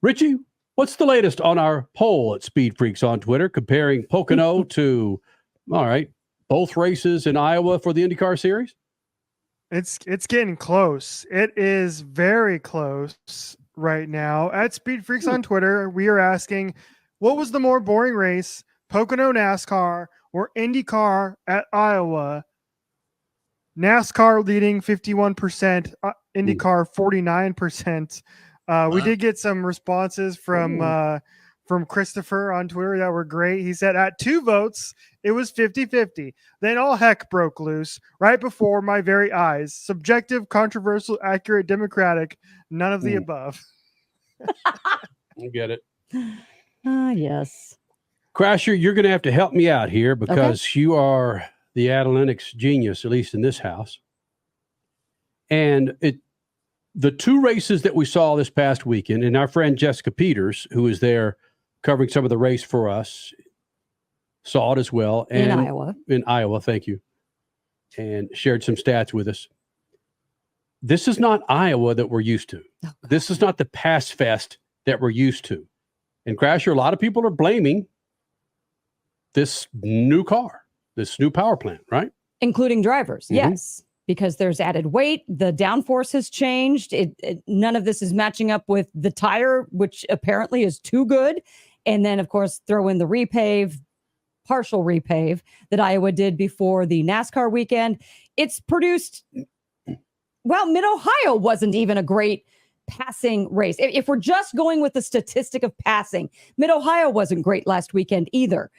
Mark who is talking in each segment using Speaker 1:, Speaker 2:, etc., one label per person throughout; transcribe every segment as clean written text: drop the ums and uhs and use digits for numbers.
Speaker 1: Richie, what's the latest on our poll at SpeedFreaks on Twitter comparing Pocono to, all right, both races in Iowa for the IndyCar Series?
Speaker 2: It's getting close. It is very close right now. At SpeedFreaks on Twitter, we are asking, what was the more boring race, Pocono NASCAR or IndyCar at Iowa? NASCAR leading 51%, IndyCar 49%. We did get some responses from Christopher on Twitter that were great. He said at 2 votes, it was 50-50. Then all heck broke loose right before my very eyes. Subjective, controversial, accurate, democratic, none of the above.
Speaker 1: You get it.
Speaker 3: Yes.
Speaker 1: Crasher, you're going to have to help me out here because you are the analytics genius, at least in this house. And the 2 races that we saw this past weekend, and our friend Jessica Peters, who is there covering some of the race for us, saw it as well. And in Iowa, thank you. And shared some stats with us. This is not Iowa that we're used to. Oh, this is not the Pass Fest that we're used to. And Crasher, a lot of people are blaming this new car, this new power plant, right?
Speaker 3: Including drivers, yes. Because there's added weight, the downforce has changed. None of this is matching up with the tire, which apparently is too good. And then, of course, throw in the partial repave that Iowa did before the NASCAR weekend. It's produced, well, Mid-Ohio wasn't even a great passing race. If we're just going with the statistic of passing, Mid-Ohio wasn't great last weekend either.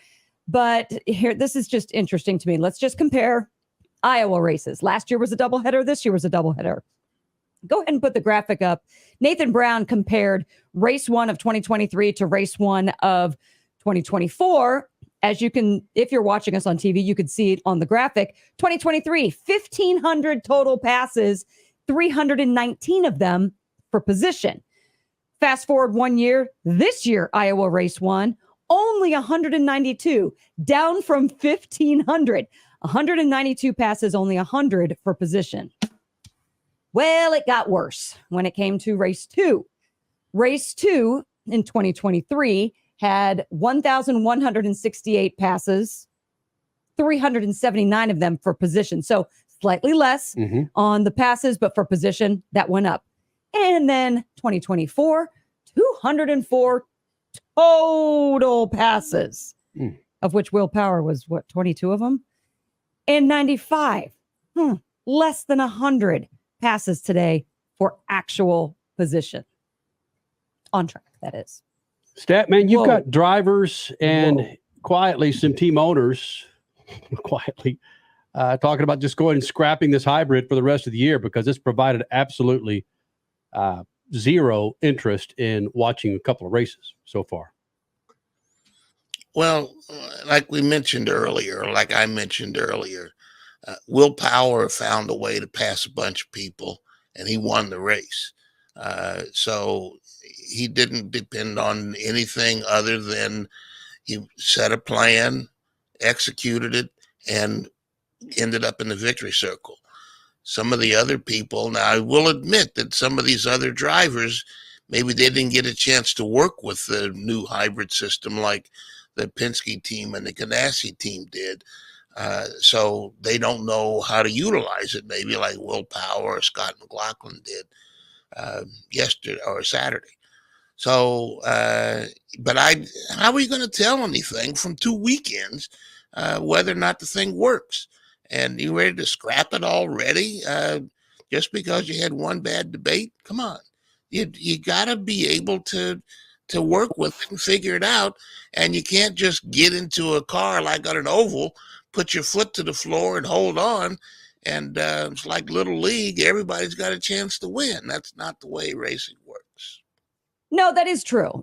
Speaker 3: But here, this is just interesting to me. Let's just compare Iowa races. Last year was a doubleheader. This year was a doubleheader. Go ahead and put the graphic up. Nathan Brown compared race 1 of 2023 to race 1 of 2024. As you can, if you're watching us on TV, you could see it on the graphic. 2023, 1,500 total passes, 319 of them for position. Fast forward 1 year, this year, Iowa race 1, only 192, down from 1,500. 192 passes, only 100 for position. Well, it got worse when it came to race 2. Race 2 in 2023 had 1,168 passes, 379 of them for position. So slightly less on the passes, but for position, that went up. And then 2024, 204 total passes, of which Will Power was, 22 of them? And 95, less than 100 passes today for actual position. On track, that is.
Speaker 1: Statman, you've got drivers and quietly some team owners talking about just going and scrapping this hybrid for the rest of the year because it's provided absolutely zero interest in watching a couple of races so far.
Speaker 4: Well, like I mentioned earlier, Will Power found a way to pass a bunch of people, and he won the race. So he didn't depend on anything other than he set a plan, executed it, and ended up in the victory circle. Some of the other people, now I will admit that some of these other drivers, maybe they didn't get a chance to work with the new hybrid system like the Penske team and the Ganassi team did. So they don't know how to utilize it, maybe like Will Power or Scott McLaughlin did yesterday or Saturday. So, but how are you going to tell anything from 2 weekends whether or not the thing works? And you ready to scrap it already just because you had one bad debate? Come on, you got to be able to work with it and figure it out. And you can't just get into a car like on an oval, put your foot to the floor and hold on. And it's like Little League. Everybody's got a chance to win. That's not the way racing works.
Speaker 3: No, that is true.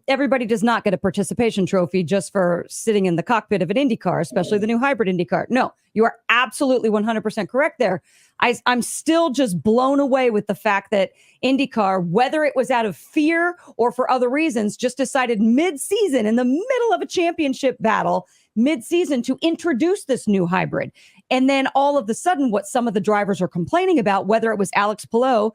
Speaker 3: Everybody does not get a participation trophy just for sitting in the cockpit of an IndyCar, especially the new hybrid IndyCar. No, you are absolutely 100% correct there. I'm still just blown away with the fact that IndyCar, whether it was out of fear or for other reasons, just decided mid-season, in the middle of a championship battle, mid-season, to introduce this new hybrid. And then all of a sudden, what some of the drivers are complaining about, whether it was Alex Palou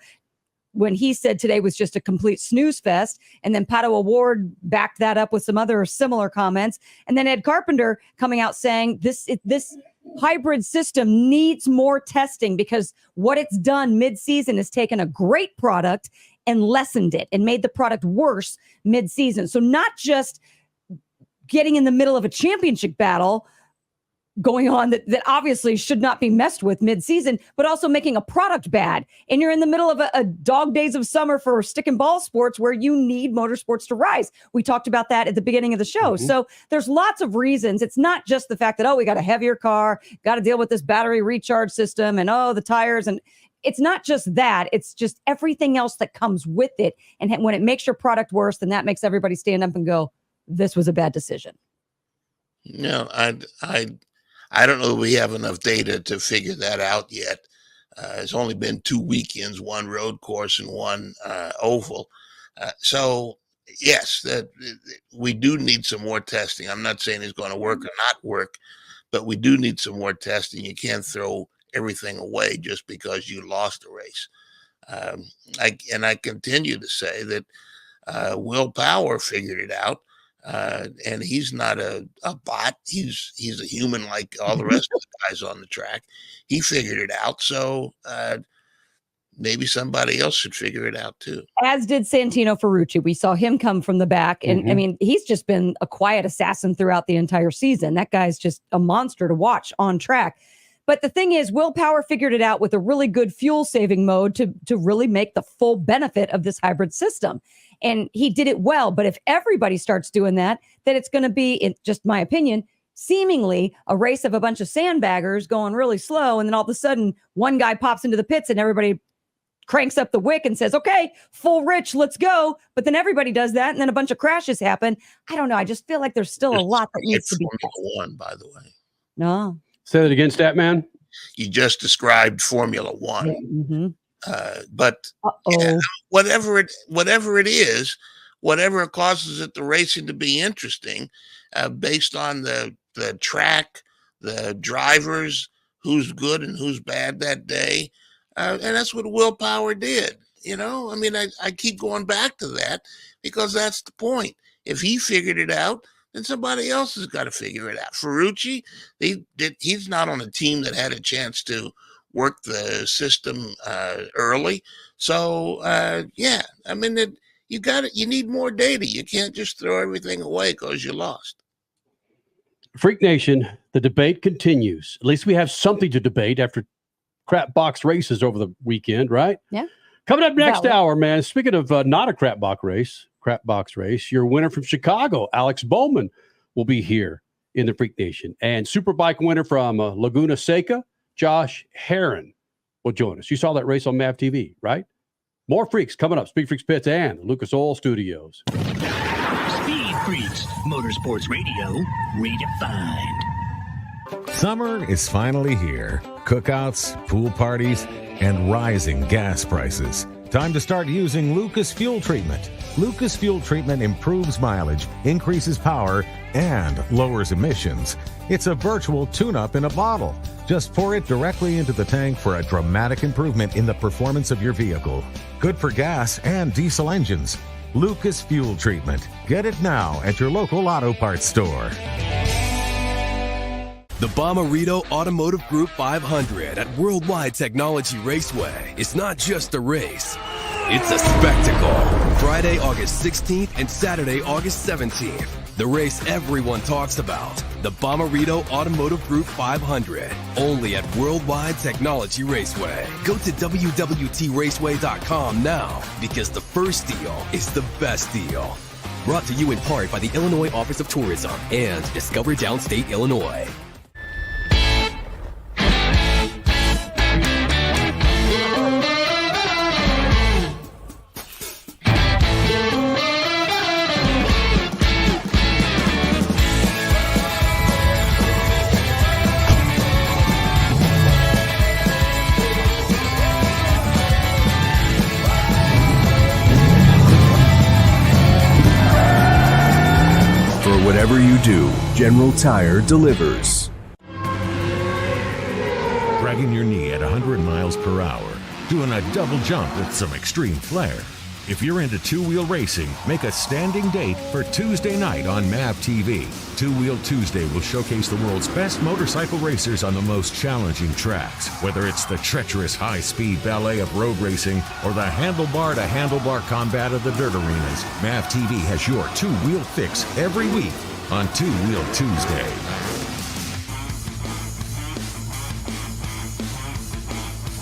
Speaker 3: when he said today was just a complete snooze fest. And then Pato O'Ward backed that up with some other similar comments. And then Ed Carpenter coming out saying this hybrid system needs more testing, because what it's done mid-season is taken a great product and lessened it and made the product worse mid-season. So not just getting in the middle of a championship battle going on that obviously should not be messed with mid-season, but also making a product bad. And you're in the middle of a dog days of summer for stick and ball sports where you need motorsports to rise. We talked about that at the beginning of the show. So there's lots of reasons. It's not just the fact that, oh, we got a heavier car, got to deal with this battery recharge system and, oh, the tires. And it's not just that. It's just everything else that comes with it. And when it makes your product worse, then that makes everybody stand up and go, this was a bad decision.
Speaker 4: No, I don't know if we have enough data to figure that out yet. It's only been 2 weekends, one road course and one oval. So yes, that we do need some more testing. I'm not saying it's going to work or not work, but we do need some more testing. You can't throw everything away just because you lost a race. I continue to say that Will Power figured it out. And he's not a bot. He's a human like all the rest of the guys on the track. He figured it out. So maybe somebody else should figure it out too.
Speaker 3: As did Santino Ferrucci. We saw him come from the back. And I mean, he's just been a quiet assassin throughout the entire season. That guy's just a monster to watch on track. But the thing is, Will Power figured it out with a really good fuel saving mode to really make the full benefit of this hybrid system. And he did it well. But if everybody starts doing that, then it's going to be, in just my opinion, seemingly a race of a bunch of sandbaggers going really slow. And then all of a sudden, one guy pops into the pits and everybody cranks up the wick and says, okay, full rich, let's go. But then everybody does that. And then a bunch of crashes happen. I don't know. I just feel like there's still a lot that needs to be
Speaker 4: Formula One, by the way.
Speaker 3: No.
Speaker 1: Say that again, Statman.
Speaker 4: You just described Formula One.
Speaker 3: Mm-hmm.
Speaker 4: But yeah, whatever it is, whatever causes it, the racing to be interesting, based on the track, the drivers, who's good and who's bad that day, and that's what Will Power did. You know, I mean, I keep going back to that because that's the point. If he figured it out, then somebody else has got to figure it out. Ferrucci, he's not on a team that had a chance to work the system early. So yeah, I mean, you need more data. You can't just throw everything away because you lost.
Speaker 1: Freak Nation, the debate continues. At least we have something to debate after crap box races over the weekend, right?
Speaker 3: Yeah.
Speaker 1: Coming up next hour, man. Speaking of not a crap box race, your winner from Chicago, Alex Bowman, will be here in the Freak Nation, and Superbike winner from Laguna Seca, Josh Herron, will join us. You saw that race on MAV TV, right? More freaks coming up. Speed Freaks Pits and the Lucas Oil Studios.
Speaker 5: Speed Freaks, Motorsports Radio, redefined.
Speaker 6: Summer is finally here. Cookouts, pool parties, and rising gas prices. Time to start using Lucas Fuel Treatment. Lucas Fuel Treatment improves mileage, increases power, and lowers emissions. It's a virtual tune-up in a bottle. Just pour it directly into the tank for a dramatic improvement in the performance of your vehicle. Good for gas and diesel engines. Lucas Fuel Treatment. Get it now at your local auto parts store.
Speaker 7: The Bommarito Automotive Group 500 at Worldwide Technology Raceway is not just a race. It's a spectacle. Friday, August 16th and Saturday, August 17th. The race everyone talks about. The Bommarito Automotive Group 500. Only at Worldwide Technology Raceway. Go to WWTRaceway.com now because the first deal is the best deal. Brought to you in part by the Illinois Office of Tourism and Discover Downstate Illinois.
Speaker 8: Whatever you do, General Tire delivers.
Speaker 6: Dragging your knee at 100 miles per hour. doing a double jump with some extreme flair. If you're into two-wheel racing, make a standing date for Tuesday night on MAV TV. Two-Wheel Tuesday will showcase the world's best motorcycle racers on the most challenging tracks. Whether it's the treacherous high-speed ballet of road racing or the handlebar-to-handlebar combat of the dirt arenas, MAV TV has your two-wheel fix every week on Two-Wheel Tuesday.